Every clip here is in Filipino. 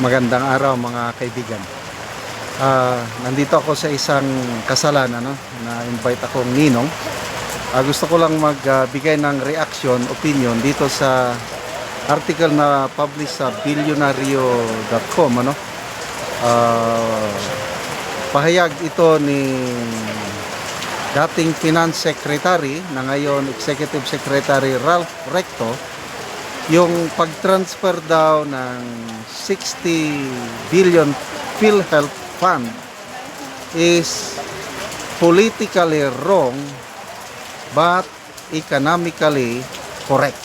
Magandang araw mga kaibigan. Nandito ako sa isang kasalan, na-invite akong ninong. Gusto ko lang magbigay ng reaction, opinion dito sa article na publish sa billionario.com. Pahayag ito ni dating Finance Secretary na ngayon Executive Secretary Ralph Recto, yung pag-transfer daw ng 60 billion PhilHealth Fund is politically wrong but economically correct.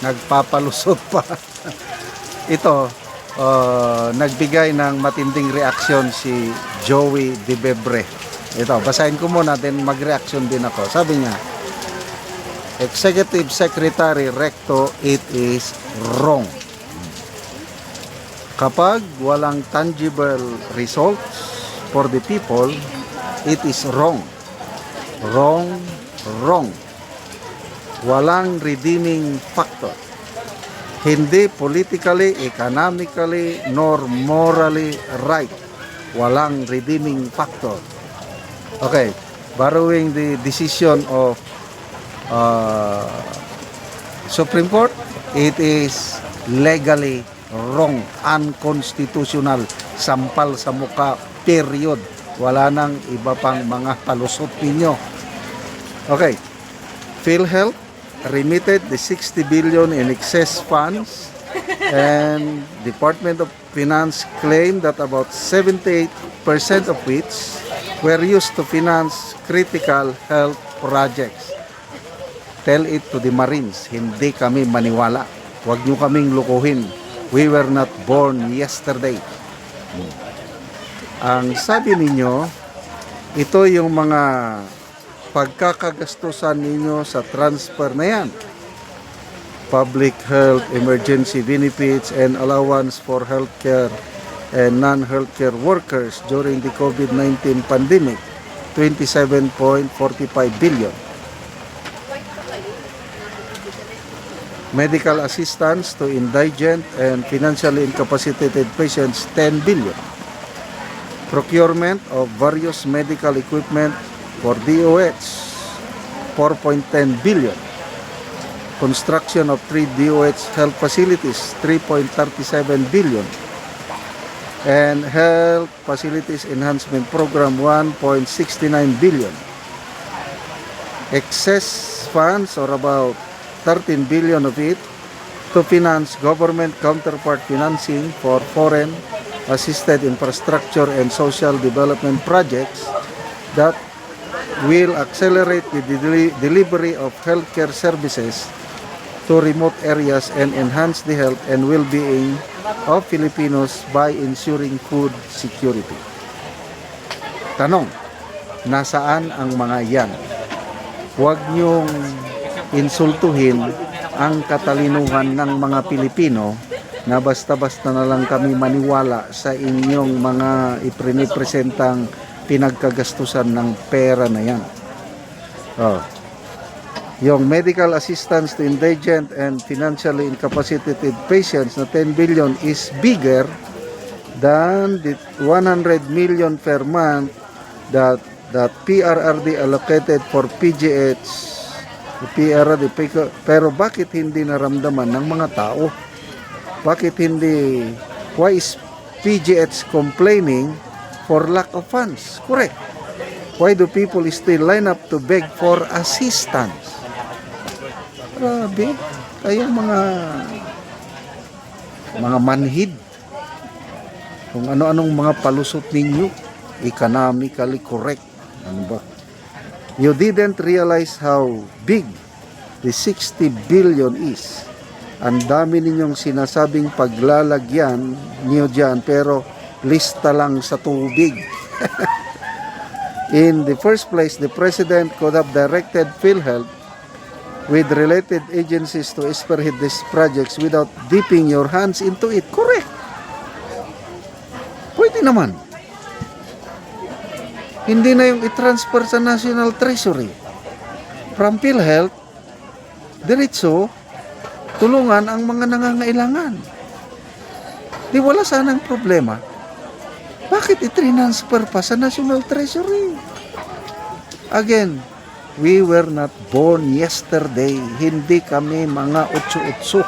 Nagpapalusot pa. Ito, nagbigay ng matinding reaksyon si Joey De Bebre. Ito, basahin ko muna, then mag-reaction din ako. Sabi niya, Executive Secretary Recto, it is wrong. Kapag walang tangible results for the people, it is wrong. Wrong, wrong. Walang redeeming factor. Hindi politically, economically, nor morally right. Walang redeeming factor. Okay, borrowing the decision of Supreme Court, it is legally wrong, unconstitutional, sampal sa muka, period. Wala nang iba pang mga palusot ninyo. Okay, PhilHealth remitted the 60 billion in excess funds, and Department of Finance claimed that about 78% of which were used to finance critical health projects. Tell it to the Marines, hindi kami maniwala. Huwag nyo kaming lukuhin. We were not born yesterday. Ang sabi ninyo, ito yung mga pagkakagastusan ninyo sa transfer na yan. Public health, emergency benefits, and allowance for healthcare and non-healthcare workers during the COVID-19 pandemic, 27.45 billion. Medical assistance to indigent and financially incapacitated patients, 10 billion. Procurement of various medical equipment for DOH, 4.10 billion. Construction of 3 DOH health facilities, 3.37 billion. And Health Facilities Enhancement Program, 1.69 billion. Excess funds, or about 13 billion of it, to finance government counterpart financing for foreign assisted infrastructure and social development projects that will accelerate the delivery of healthcare services to remote areas and enhance the health and well-being of Filipinos by ensuring food security. Tanong, nasaan ang mga yan? Huwag niyong insultuhin ang katalinuhan ng mga Pilipino na basta-basta na lang kami maniwala sa inyong mga iprinipresentang pinagkagastusan ng pera na yan. Yung medical assistance to indigent and financially incapacitated patients na 10 billion is bigger than the 100 million per month that PRRD allocated for PGH. Pero bakit hindi naramdaman ng mga tao? Bakit hindi? Why is PGH complaining for lack of funds? Correct. Why do people still line up to beg for assistance? Grabe, kayong mga manhid. Kung ano-anong mga palusot ninyo, economically correct. Ano ba? You didn't realize how big the 60 billion is. Ang dami ninyong sinasabing paglalagyan niyo dyan, pero lista lang sa tubig. In the first place, the President could have directed PhilHealth with related agencies to spearhead these projects without dipping your hands into it. Correct. Pwede naman. Hindi na yung i-transfer sa National Treasury. From PhilHealth, diretso, tulungan ang mga nangangailangan. Di wala sanang problema. Bakit i-transfer pa sa National Treasury? Again, we were not born yesterday. Hindi kami mga utso-utso.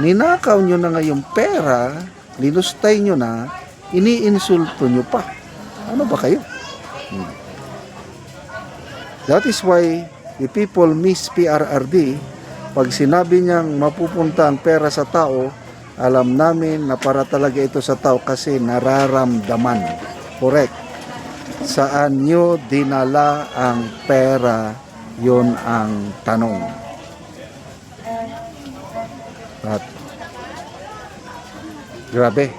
Ninakaw nyo na ngayong pera, linustay nyo na, iniinsulto nyo pa. Ano ba kayo? That is why the people miss PRRD. Pag sinabi niyang mapupunta ang pera sa tao, alam namin na para talaga ito sa tao kasi nararamdaman. Correct. Saan nyo dinala ang pera, yun ang tanong. At grabe,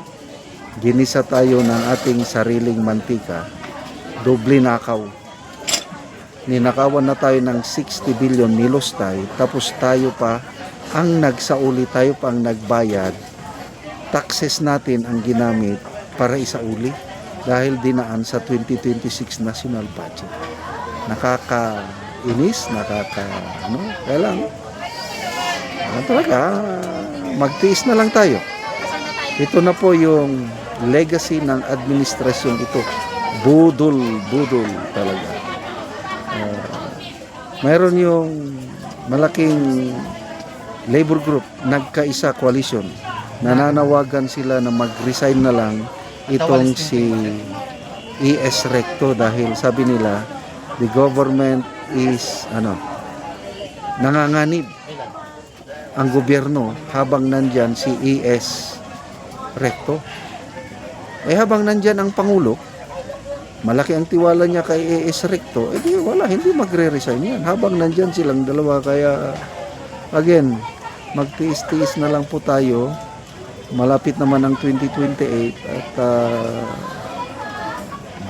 ginisa tayo ng ating sariling mantika, doble nakaw. Ninakawan na tayo ng 60 billion nilostay, tapos tayo pa ang nagsauli, tayo pa ang nagbayad. Taxes natin ang ginamit para isauli dahil dinaan sa 2026 national budget. Nakakainis, kaya lang, talaga, magtiis na lang tayo. Ito na po yung legacy ng administrasyon ito. Budol talaga. Mayroon yung malaking labor group, nagkaisa coalition. Nananawagan sila na mag-resign na lang itong si ES Recto dahil sabi nila the government is nanganganib ang gobyerno habang nandyan si ES Recto. Habang nandyan ang Pangulo, malaki ang tiwala niya kay ES Recto, hindi magre-resign yan habang nandyan silang dalawa. Kaya again, magtiis-tiis na lang po tayo. Malapit naman ang 2028 at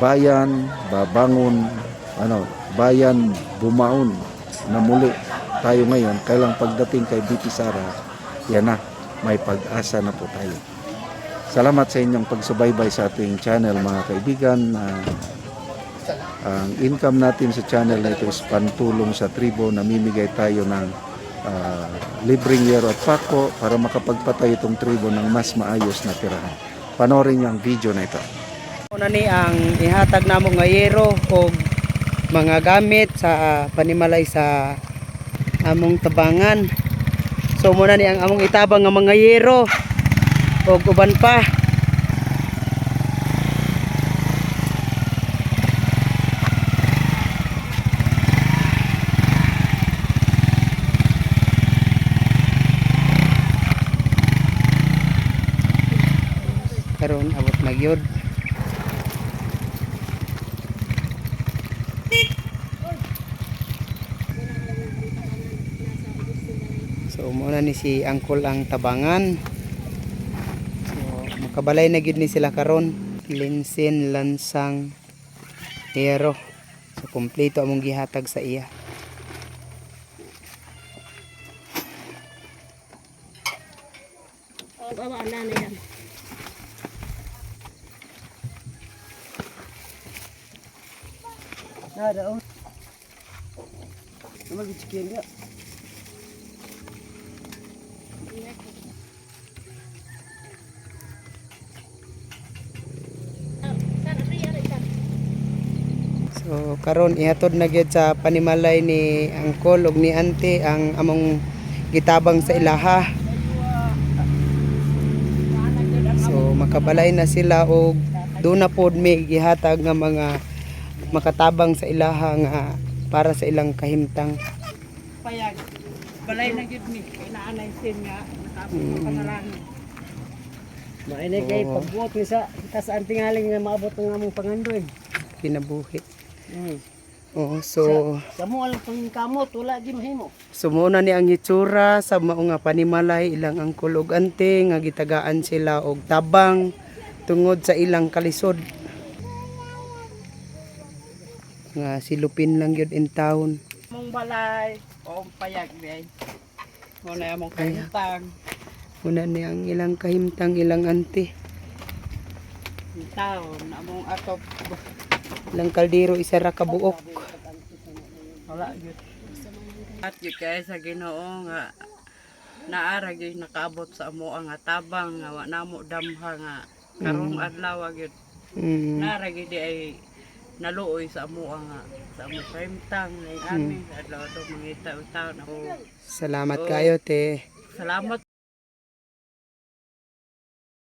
bayan babangon, bayan bumaon na muli tayo ngayon. Kailang pagdating kay BP Sara, yan na, may pag-asa na po tayo. Salamat sa inyong pagsubaybay sa ating channel, mga kaibigan. Ang income natin sa channel na ito is pantulong sa tribo. Namimigay tayo ng libreng yero at pako para makapagpatay itong tribo ng mas maayos na tirahan. Panoorin niyo ang video na ito. Una ni ang ihatag namo nga yero o mga gamit sa panimalay sa among tabangan. So muna ni ang among itabang nga mga yero o uban pa. Karon abot na gyud. So muna ni si Angkol ang tabangan. So makabalay na gyud ni sila karon. Linsin, lansang, hero. So kompleto among gihatag sa iya. Baba na yan. Nada oh. Nama bikin enggak? So karon ihatod na gyud sa panimalay ni Angkol ug ni Ante ang among gitabang sa ilaha. So makabalay na sila og doon na pod may gihatag nga mga makatabang sa ilaha nga para sa ilang kahimtang. Payag. Balay na gyud ni kay naanay sin nga nakapos panalangin. Maine kay pagbuot ni sa saan tingaling nga maabot ang among pangandoy. Kinabuhi. So sa mo lang pangkamot wala di mahimo. Sumuna ni ang itsura sa mao nga panimalay ilang Angkol ug Ante nga gitagaan sila og tabang tungod sa ilang kalisod. Nga silupin lang yun in town. Mong balay o payag biyay. Muna among kahimtang. Muna ni ang ilang kahimtang ilang ante. In town among atop. Ilang kaldero isa ra ka buok. Wala gyud. At gyud kay sa Ginoo nga naara gyud nakaabot sa amo ang tabang nga wa namo damha nga karong adlaw gyud naara gyud ay naluoy sa amo nga sa amo paimtang ngay ani adlaw to mangita utaw na Salamat kayo te. salamat